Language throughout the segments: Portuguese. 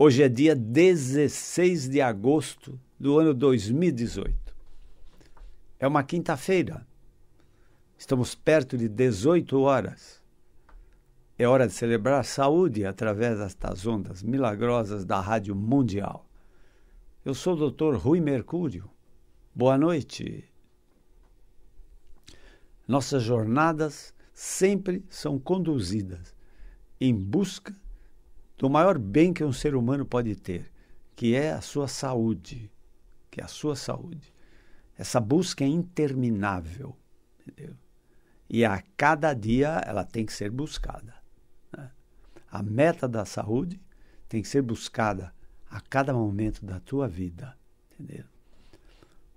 Hoje é dia 16 de agosto do ano 2018. É uma quinta-feira. Estamos perto de 18 horas. É hora de celebrar a saúde através destas ondas milagrosas da Rádio Mundial. Eu sou o Dr. Rui Mercúrio. Boa noite. Nossas jornadas sempre são conduzidas em busca do maior bem que um ser humano pode ter, que é a sua saúde. Essa busca é interminável, entendeu? E a cada dia ela tem que ser buscada, né? A meta da saúde tem que ser buscada a cada momento da tua vida, entendeu?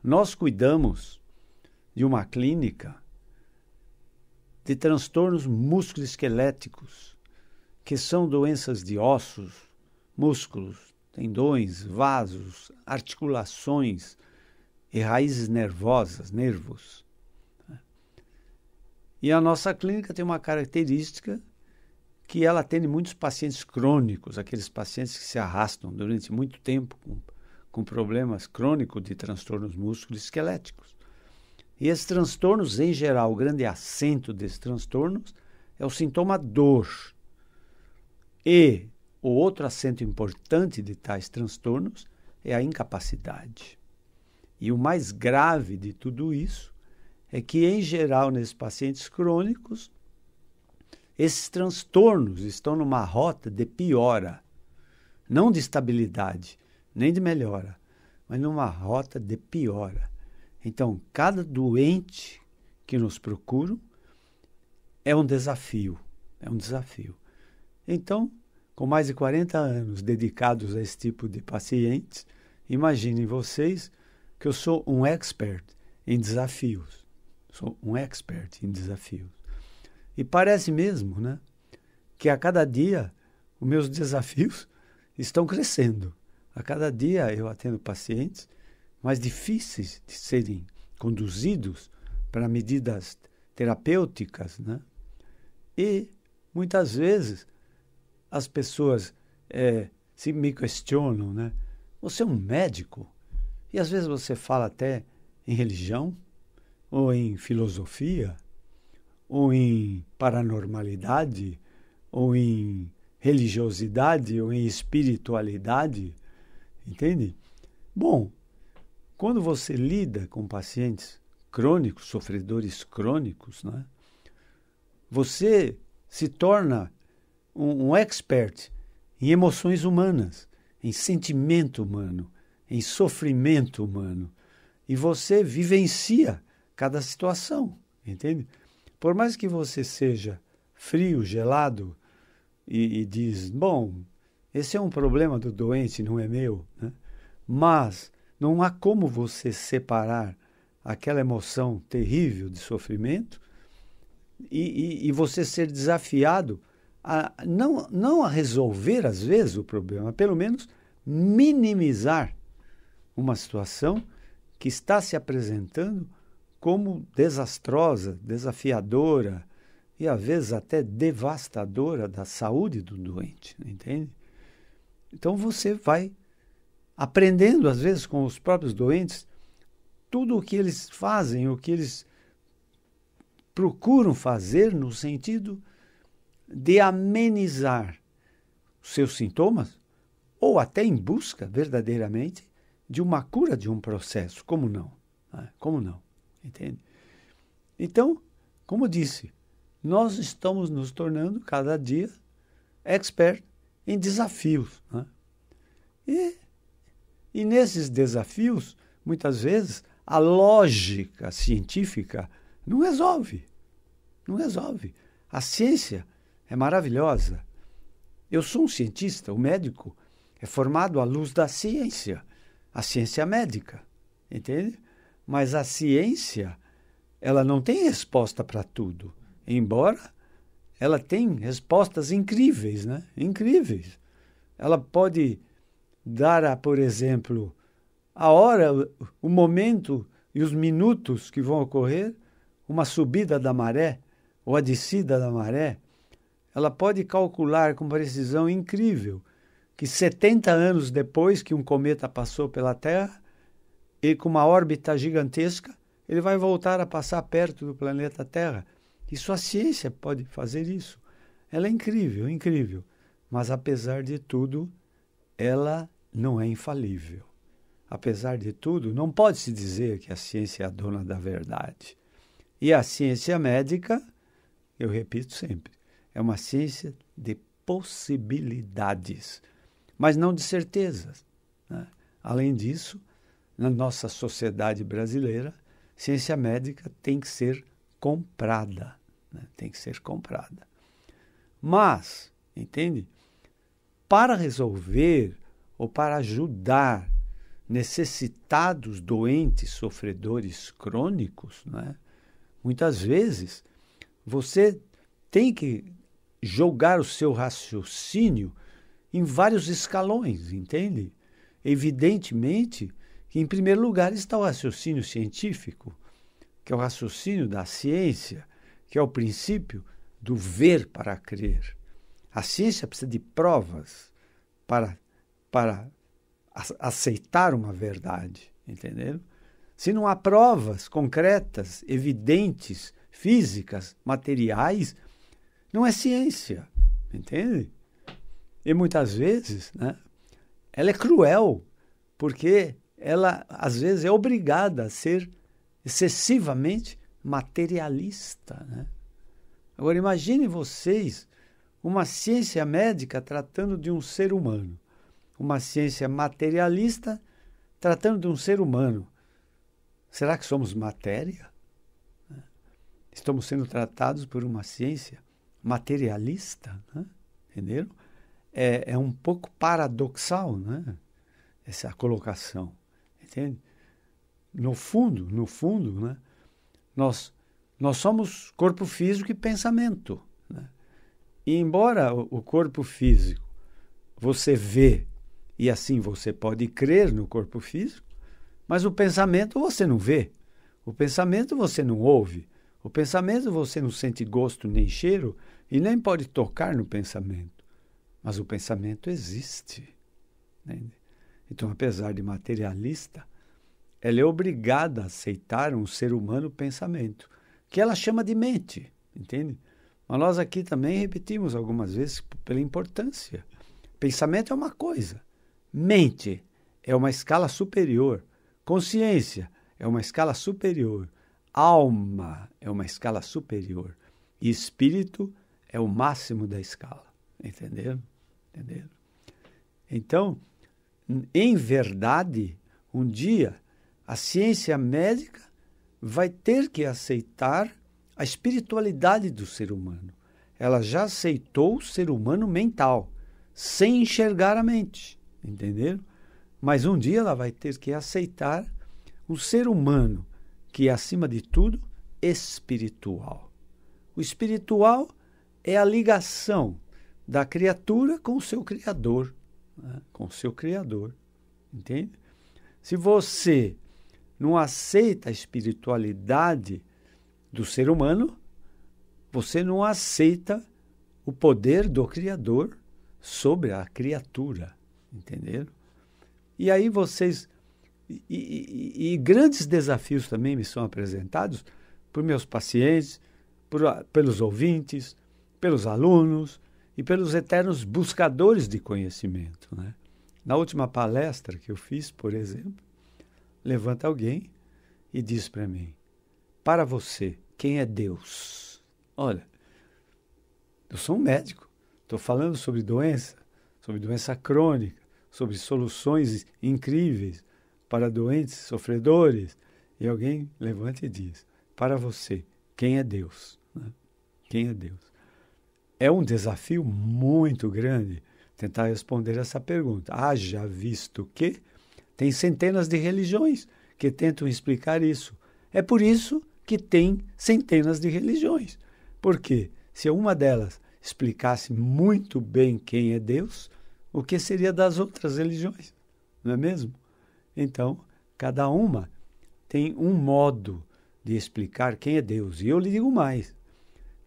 Nós cuidamos de uma clínica de transtornos musculoesqueléticos, que são doenças de ossos, músculos, tendões, vasos, articulações e raízes nervosas, nervos. E a nossa clínica tem uma característica que ela atende muitos pacientes crônicos, aqueles pacientes que se arrastam durante muito tempo com problemas crônicos de transtornos musculoesqueléticos. E esses transtornos, em geral, o grande acento desses transtornos é o sintoma dor. E o outro acento importante de tais transtornos é a incapacidade. E o mais grave de tudo isso é que, em geral, nesses pacientes crônicos, esses transtornos estão numa rota de piora, não de estabilidade, nem de melhora, mas numa rota de piora. Então, cada doente que nos procura é um desafio, Então, com mais de 40 anos dedicados a esse tipo de pacientes, imaginem vocês que eu sou um expert em desafios. E parece mesmo, né, que a cada dia os meus desafios estão crescendo. A cada dia eu atendo pacientes mais difíceis de serem conduzidos para medidas terapêuticas, né? E muitas vezes as pessoas se me questionam, né? Você é um médico? E às vezes você fala até em religião, ou em filosofia, ou em paranormalidade, ou em religiosidade, ou em espiritualidade, entende? Bom, quando você lida com pacientes crônicos, sofredores crônicos, né, você se torna um expert em emoções humanas, em sentimento humano, em sofrimento humano. E você vivencia cada situação, entende? Por mais que você seja frio, gelado e diz, bom, esse é um problema do doente, não é meu, né? Mas não há como você separar aquela emoção terrível de sofrimento e você ser desafiado a não a resolver, às vezes, o problema, pelo menos minimizar uma situação que está se apresentando como desastrosa, desafiadora e, às vezes, até devastadora da saúde do doente, entende? Então, você vai aprendendo, às vezes, com os próprios doentes, tudo o que eles fazem, o que eles procuram fazer no sentido de amenizar os seus sintomas ou até em busca, verdadeiramente, de uma cura de um processo. Como não? Como não? Entende? Então, como disse, nós estamos nos tornando, cada dia, expert em desafios, né? E nesses desafios, muitas vezes, a lógica científica não resolve. A ciência é maravilhosa. Eu sou um cientista, o médico é formado à luz da ciência, a ciência médica, entende? Mas a ciência, ela não tem resposta para tudo, embora ela tenha respostas incríveis, né? Incríveis. Ela pode dar, por exemplo, a hora, o momento e os minutos que vão ocorrer, uma subida da maré ou a descida da maré. Ela pode calcular com precisão incrível que 70 anos depois que um cometa passou pela Terra, e com uma órbita gigantesca, ele vai voltar a passar perto do planeta Terra. Isso a ciência pode fazer isso. Ela é incrível, incrível. Mas, apesar de tudo, ela não é infalível. Apesar de tudo, não pode-se dizer que a ciência é a dona da verdade. E a ciência médica, eu repito sempre, é uma ciência de possibilidades, mas não de certezas, né? Além disso, na nossa sociedade brasileira, ciência médica tem que ser comprada, né? Tem que ser comprada. Mas, entende? Para resolver ou para ajudar necessitados, doentes, sofredores crônicos, né? Muitas vezes você tem que jogar o seu raciocínio em vários escalões, entende? Evidentemente que, em primeiro lugar, está o raciocínio científico, que é o raciocínio da ciência, que é o princípio do ver para crer. A ciência precisa de provas para aceitar uma verdade, entendeu? Se não há provas concretas, evidentes, físicas, materiais, não é ciência, entende? E muitas vezes, né, ela é cruel, porque ela, às vezes, é obrigada a ser excessivamente materialista, né? Agora, imagine vocês uma ciência médica tratando de um ser humano, uma ciência materialista tratando de um ser humano. Será que somos matéria? Estamos sendo tratados por uma ciência materialista, né? Entenderam? É um pouco paradoxal, né? Essa colocação, entende? No fundo, né? Nós somos corpo físico e pensamento, né? E embora o corpo físico você vê e assim você pode crer no corpo físico, mas o pensamento você não vê, o pensamento você não ouve, o pensamento você não sente gosto nem cheiro e nem pode tocar no pensamento. Mas o pensamento existe, entende? Então, apesar de materialista, ela é obrigada a aceitar um ser humano pensamento, que ela chama de mente, entende? Mas nós aqui também repetimos algumas vezes pela importância. Pensamento é uma coisa, mente é uma escala superior, consciência é uma escala superior, alma é uma escala superior e espírito é o máximo da escala, entenderam? Entenderam? Então, em verdade, um dia a ciência médica vai ter que aceitar a espiritualidade do ser humano. Ela já aceitou o ser humano mental, sem enxergar a mente, entenderam? Mas um dia ela vai ter que aceitar o ser humano, que é, acima de tudo, espiritual. O espiritual é a ligação da criatura com o seu Criador, né? Com o seu Criador, entende? Se você não aceita a espiritualidade do ser humano, você não aceita o poder do Criador sobre a criatura, entenderam? E aí vocês... E grandes desafios também me são apresentados por meus pacientes, pelos ouvintes, pelos alunos e pelos eternos buscadores de conhecimento, né? Na última palestra que eu fiz, por exemplo, levanta alguém e diz para mim: para você, quem é Deus? Olha, eu sou um médico, estou falando sobre doença crônica, sobre soluções incríveis para doentes, sofredores, e alguém levanta e diz: para você, quem é Deus? Né? Quem é Deus? É um desafio muito grande tentar responder essa pergunta. Haja visto que tem centenas de religiões que tentam explicar isso. É por isso que tem centenas de religiões. Porque se uma delas explicasse muito bem quem é Deus, o que seria das outras religiões? Não é mesmo? Então, cada uma tem um modo de explicar quem é Deus. E eu lhe digo mais.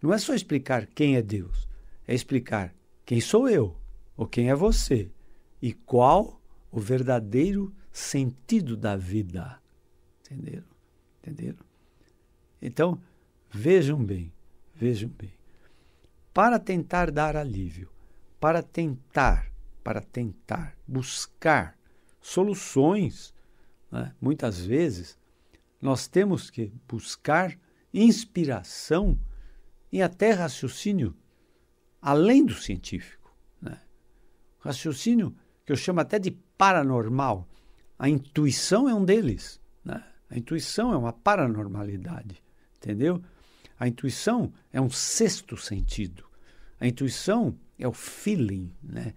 Não é só explicar quem é Deus. É explicar quem sou eu ou quem é você. e qual o verdadeiro sentido da vida. Entenderam? Entenderam? Então, vejam bem. Para tentar dar alívio, para tentar buscar soluções, né? Muitas vezes nós temos que buscar inspiração em até raciocínio além do científico, né? Raciocínio que eu chamo até de paranormal. A intuição é um deles, né? A intuição é uma paranormalidade, entendeu? A intuição é um sexto sentido. A intuição é o feeling, né?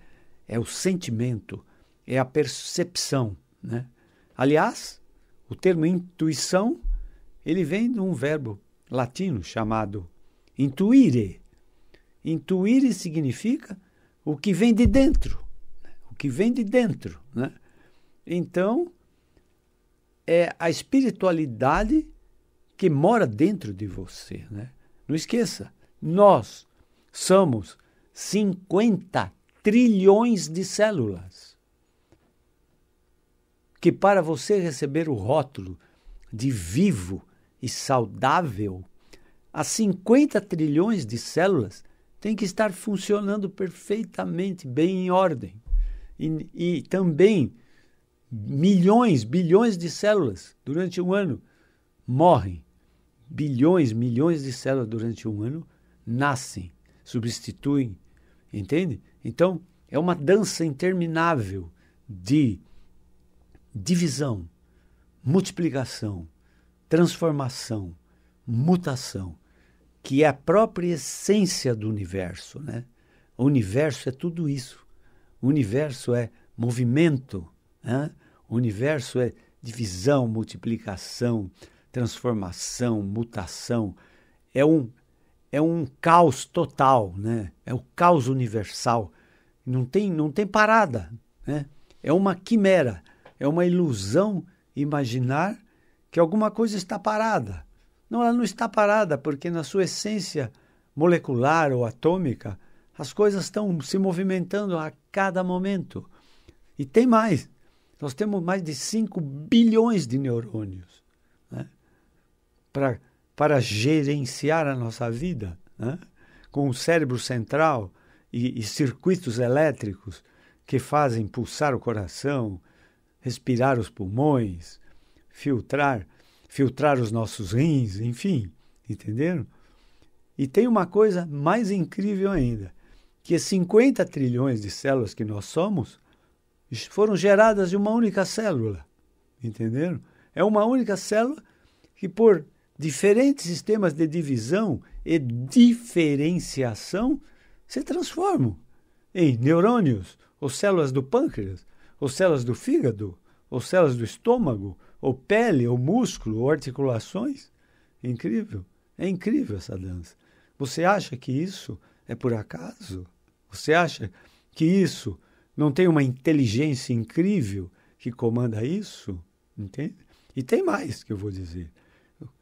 É o sentimento, é a percepção, né? Aliás, o termo intuição, ele vem de um verbo latino chamado intuire. Intuire significa o que vem de dentro, o que vem de dentro, né? Então, é a espiritualidade que mora dentro de você, né? Não esqueça, nós somos 50 trilhões de células. Que para você receber o rótulo de vivo e saudável, as 50 trilhões de células têm que estar funcionando perfeitamente bem em ordem. E também milhões, bilhões de células durante um ano morrem. Bilhões, milhões de células durante um ano nascem, substituem, entende? Então, é uma dança interminável de divisão, multiplicação, transformação, mutação, que é a própria essência do universo, né? O universo é tudo isso. O universo é movimento, né? O universo é divisão, multiplicação, transformação, mutação. É um caos total, né? É o caos universal. Não tem parada, né? É uma quimera, é uma ilusão imaginar que alguma coisa está parada. Não, ela não está parada, porque na sua essência molecular ou atômica, as coisas estão se movimentando a cada momento. E tem mais. Nós temos mais de 5 bilhões de neurônios, né? Para gerenciar a nossa vida, né? Com o cérebro central e circuitos elétricos que fazem pulsar o coração, respirar os pulmões, filtrar os nossos rins, enfim, entenderam? E tem uma coisa mais incrível ainda, que 50 trilhões de células que nós somos foram geradas de uma única célula, entenderam? É uma única célula que, por diferentes sistemas de divisão e diferenciação, se transformam em neurônios, ou células do pâncreas, ou células do fígado, ou células do estômago, ou pele, ou músculo, ou articulações. Incrível. É incrível essa dança. Você acha que isso é por acaso? Você acha que isso não tem uma inteligência incrível que comanda isso? Entende? E tem mais que eu vou dizer.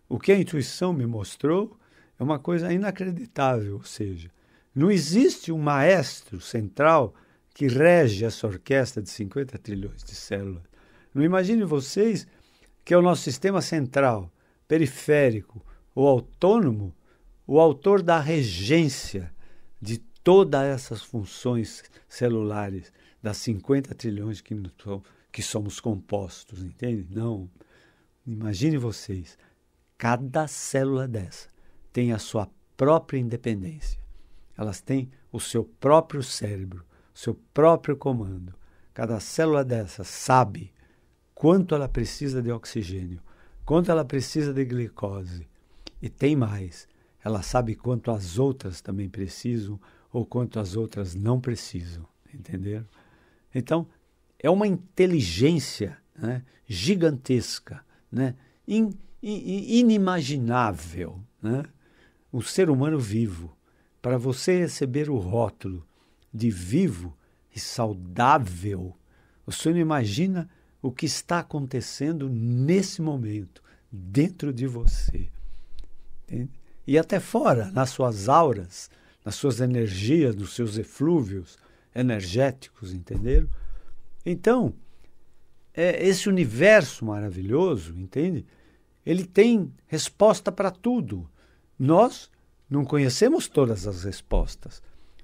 O que a intuição me mostrou é uma coisa inacreditável, ou seja, não existe um maestro central que rege essa orquestra de 50 trilhões de células. Não imagine vocês que é o nosso sistema central, periférico ou autônomo, o autor da regência de todas essas funções celulares, das 50 trilhões que somos compostos, entende? Não. Imagine vocês, cada célula dessa tem a sua própria independência. Elas têm o seu próprio cérebro, o seu próprio comando. Cada célula dessa sabe quanto ela precisa de oxigênio, quanto ela precisa de glicose. E tem mais, ela sabe quanto as outras também precisam ou quanto as outras não precisam, entenderam? Então, é uma inteligência, né, gigantesca, né, inimaginável, né? Um ser humano vivo. Para você receber o rótulo de vivo e saudável, você não imagina o que está acontecendo nesse momento, dentro de você. Entende? E até fora, nas suas auras, nas suas energias, nos seus eflúvios energéticos, entenderam? Então, esse universo maravilhoso, entende? Ele tem resposta para tudo. Nós não conhecemos todas as respostas.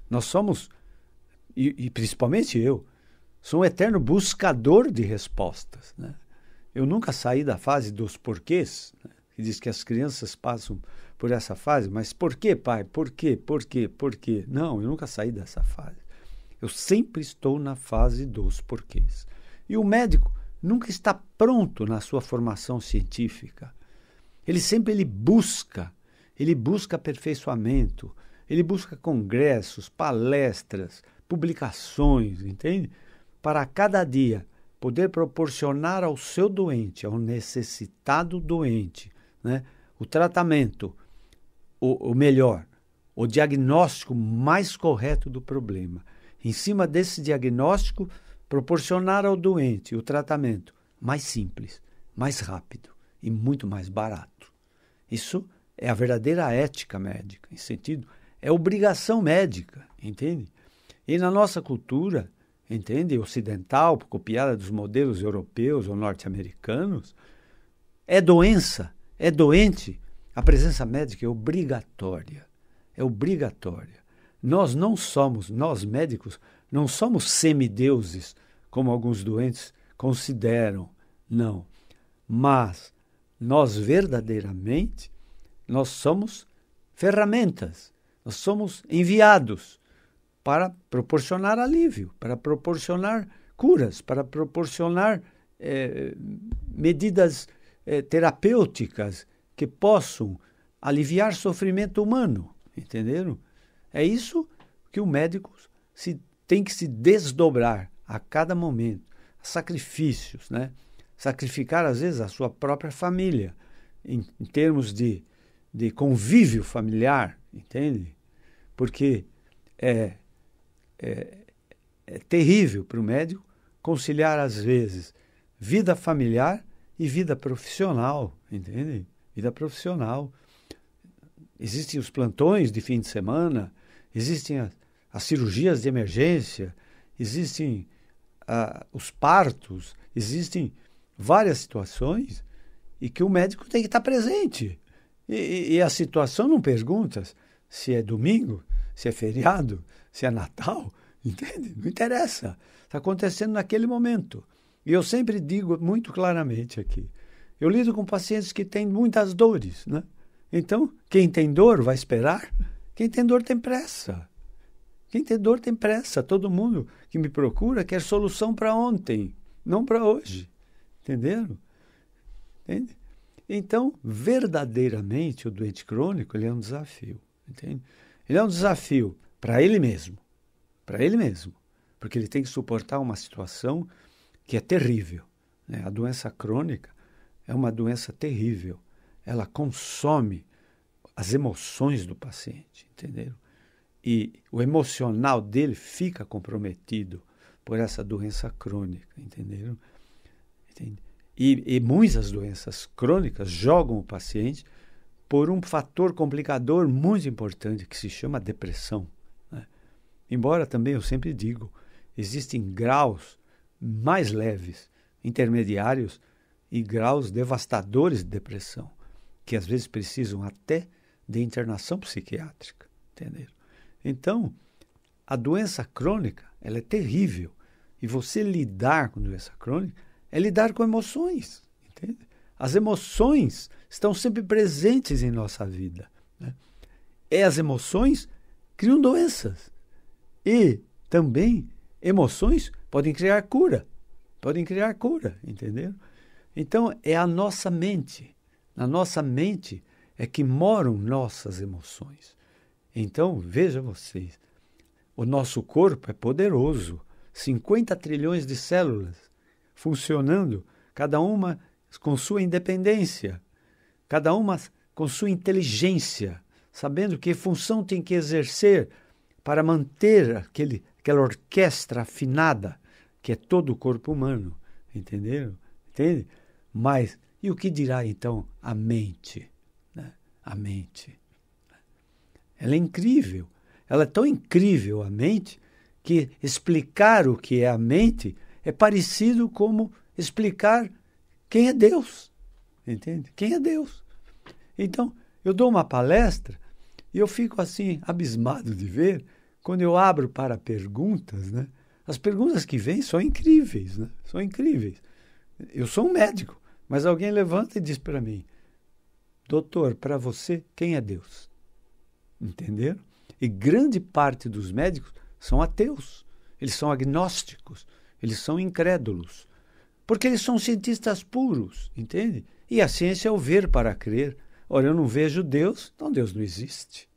Nós somos, e principalmente eu, sou um eterno buscador de respostas, né? Eu nunca saí da fase dos porquês, né? Que diz que as crianças passam por essa fase, mas por que, pai? Por quê? Por quê? Por quê? Não, eu nunca saí dessa fase. Eu sempre estou na fase dos porquês. E o médico nunca está pronto na sua formação científica. Ele busca aperfeiçoamento, ele busca congressos, palestras, publicações, entende? Para cada dia poder proporcionar ao seu doente, ao necessitado doente, né, o tratamento, o melhor, o diagnóstico mais correto do problema. Em cima desse diagnóstico, proporcionar ao doente o tratamento mais simples, mais rápido e muito mais barato. Isso é a verdadeira ética médica, em sentido, é obrigação médica, entende? E na nossa cultura, entende, ocidental, copiada dos modelos europeus ou norte-americanos, é doença, é doente, a presença médica é obrigatória. É obrigatória. Nós médicos, não somos semideuses, como alguns doentes consideram, não. Mas nós verdadeiramente, nós somos ferramentas, nós somos enviados para proporcionar alívio, para proporcionar curas, para proporcionar medidas terapêuticas que possam aliviar sofrimento humano, entenderam? É isso que o médico tem que se desdobrar a cada momento, sacrifícios, né? Sacrificar às vezes a sua própria família, em termos de convívio familiar, entende? Porque é terrível para o médico conciliar, às vezes, vida familiar e vida profissional, entende? Vida profissional. Existem os plantões de fim de semana, existem as cirurgias de emergência, existem os partos, existem várias situações e que o médico tem que estar presente. E a situação não pergunta se é domingo, se é feriado, se é Natal, entende? Não interessa. Está acontecendo naquele momento. E eu sempre digo muito claramente aqui, eu lido com pacientes que têm muitas dores, né? Então, quem tem dor vai esperar, quem tem dor tem pressa. Quem tem dor tem pressa. Todo mundo que me procura quer solução para ontem, não para hoje. Entenderam? Entende? Então, verdadeiramente, o doente crônico ele é um desafio. Entende? Ele é um desafio para ele mesmo. Para ele mesmo. Porque ele tem que suportar uma situação que é terrível, né? A doença crônica é uma doença terrível. Ela consome as emoções do paciente, entenderam? E o emocional dele fica comprometido por essa doença crônica, entenderam? Entende? E muitas doenças crônicas jogam o paciente por um fator complicador muito importante que se chama depressão, né? Embora também, eu sempre digo, existem graus mais leves, intermediários e graus devastadores de depressão, que às vezes precisam até de internação psiquiátrica, entenderam? Então, a doença crônica, ela é terrível. E você lidar com doença crônica é lidar com emoções, entende? As emoções estão sempre presentes em nossa vida, né? E as emoções criam doenças. E também emoções podem criar cura. Podem criar cura, entenderam? Então, é a nossa mente. Na nossa mente é que moram nossas emoções. Então, veja vocês, o nosso corpo é poderoso. 50 trilhões de células funcionando, cada uma com sua independência, cada uma com sua inteligência, sabendo que função tem que exercer para manter aquela orquestra afinada, que é todo o corpo humano. Entenderam? Entende? Mas, e o que dirá então a mente? Né? A mente. Ela é incrível. Ela é tão incrível, a mente, que explicar o que é a mente É parecido como explicar quem é Deus, entende? Quem é Deus. Então, eu dou uma palestra e eu fico assim, abismado de ver, quando eu abro para perguntas, né? As perguntas que vêm são incríveis, né? São incríveis. Eu sou um médico, mas alguém levanta e diz para mim, doutor, para você, quem é Deus? Entenderam? E grande parte dos médicos são ateus, eles são agnósticos, eles são incrédulos, porque eles são cientistas puros, entende? E a ciência é o ver para crer. Ora, eu não vejo Deus, então Deus não existe.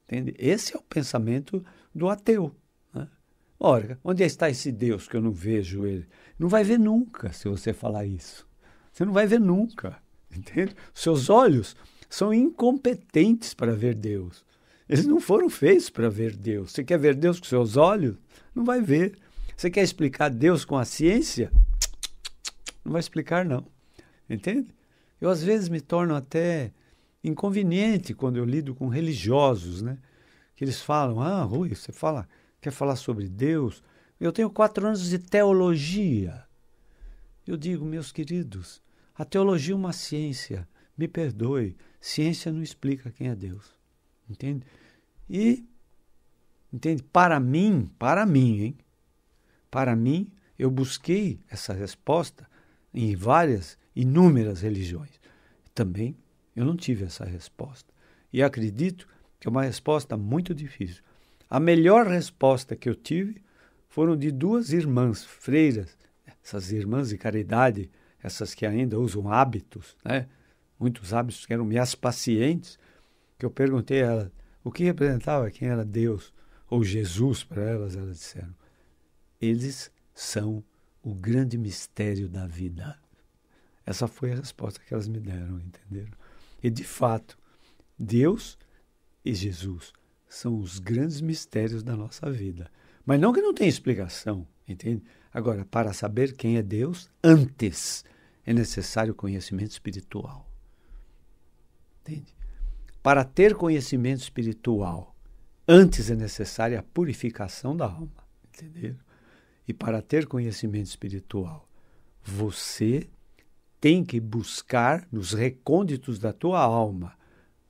Entende? Esse é o pensamento do ateu. Né? Ora, onde está esse Deus que eu não vejo ele? Não vai ver nunca se você falar isso. Você não vai ver nunca. Entende? Seus olhos são incompetentes para ver Deus. Eles não foram feitos para ver Deus. Você quer ver Deus com seus olhos? Não vai ver. Você quer explicar Deus com a ciência? Não vai explicar, não. Entende? Eu, às vezes, me torno até inconveniente quando eu lido com religiosos, né? Que eles falam, Rui, você quer falar sobre Deus? Eu tenho 4 anos de teologia. Eu digo, meus queridos, a teologia é uma ciência. Me perdoe, ciência não explica quem é Deus. Entende? E, entende? Para mim, hein? Para mim, eu busquei essa resposta em inúmeras religiões. Também eu não tive essa resposta. E acredito que é uma resposta muito difícil. A melhor resposta que eu tive foram de 2 irmãs, freiras, essas irmãs de caridade, essas que ainda usam hábitos, né? Muitos hábitos que eram minhas pacientes, que eu perguntei a elas o que representava, quem era Deus ou Jesus para elas, elas disseram, eles são o grande mistério da vida. Essa foi a resposta que elas me deram, entenderam? E, de fato, Deus e Jesus são os grandes mistérios da nossa vida. Mas não que não tenha explicação, entende? Agora, para saber quem é Deus, antes é necessário conhecimento espiritual. Entende? Para ter conhecimento espiritual, antes é necessária a purificação da alma, entenderam? E para ter conhecimento espiritual, você tem que buscar nos recônditos da tua alma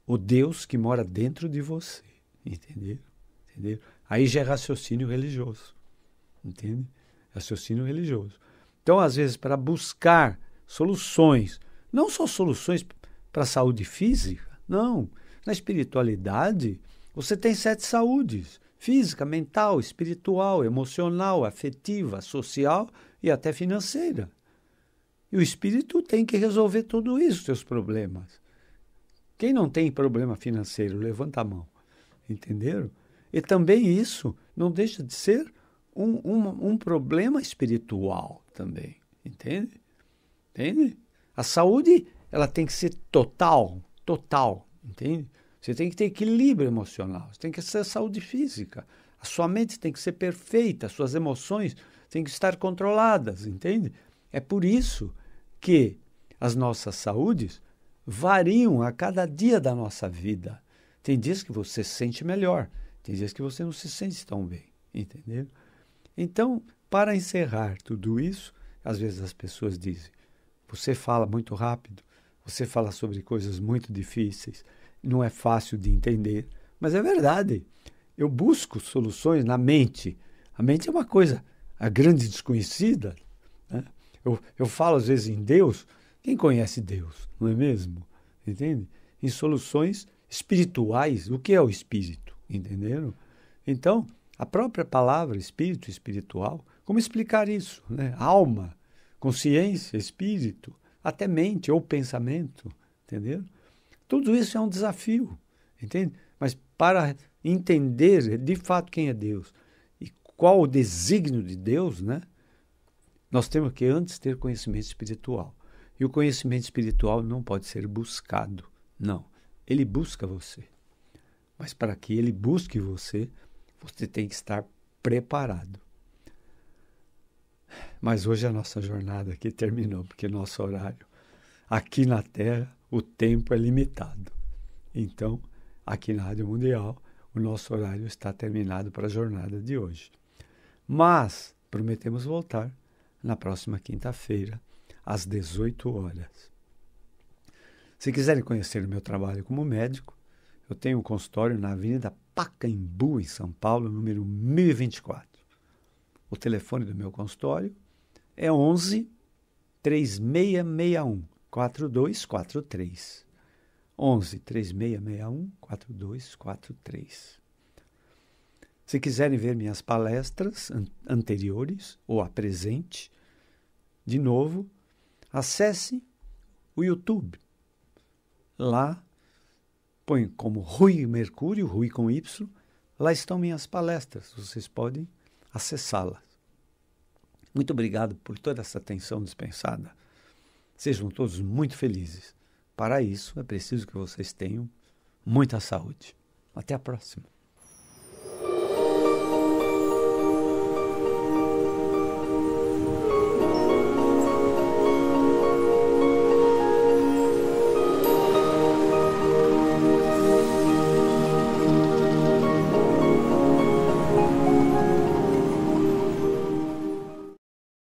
o Deus que mora dentro de você. Entendeu? Entendeu? Aí já é raciocínio religioso. Entende? Raciocínio religioso. Então, às vezes, para buscar soluções, não só soluções para a saúde física, não. Na espiritualidade, você tem 7 saúdes. Física, mental, espiritual, emocional, afetiva, social e até financeira. E o espírito tem que resolver tudo isso, seus problemas. Quem não tem problema financeiro, levanta a mão. Entenderam? E também isso não deixa de ser um problema espiritual também. Entende? Entende? A saúde, ela tem que ser total. Entende? Você tem que ter equilíbrio emocional. Você tem que ter saúde física. A sua mente tem que ser perfeita. As suas emoções têm que estar controladas. Entende? É por isso que as nossas saúdes variam a cada dia da nossa vida. Tem dias que você se sente melhor, tem dias que você não se sente tão bem, entendeu? Então, para encerrar tudo isso, às vezes as pessoas dizem, você fala muito rápido, você fala sobre coisas muito difíceis, não é fácil de entender, mas é verdade. Eu busco soluções na mente. A mente é uma coisa, a grande desconhecida, né? Eu falo às vezes em Deus, quem conhece Deus, não é mesmo? Entende? Em soluções espirituais, o que é o espírito? Entenderam? Então, a própria palavra espírito, espiritual, como explicar isso? Né? Alma, consciência, espírito, até mente ou pensamento, entenderam? Tudo isso é um desafio, entende? Mas para entender de fato quem é Deus e qual o desígnio de Deus, né? Nós temos que antes ter conhecimento espiritual. E o conhecimento espiritual não pode ser buscado. Não. Ele busca você. Mas para que ele busque você, você tem que estar preparado. Mas hoje a nossa jornada aqui terminou, porque nosso horário aqui na Terra, o tempo é limitado. Então, aqui na Rádio Mundial, o nosso horário está terminado para a jornada de hoje. Mas prometemos voltar na próxima quinta-feira, às 18 horas. Se quiserem conhecer o meu trabalho como médico, eu tenho um consultório na Avenida Pacaembu, em São Paulo, número 1024. O telefone do meu consultório é 11 3661 4243. 11 3661 4243. Se quiserem ver minhas palestras anteriores ou a presente, de novo, acesse o YouTube. Lá, põe como Rui Mercúrio, Rui com Y, lá estão minhas palestras, vocês podem acessá-las. Muito obrigado por toda essa atenção dispensada. Sejam todos muito felizes. Para isso, é preciso que vocês tenham muita saúde. Até a próxima.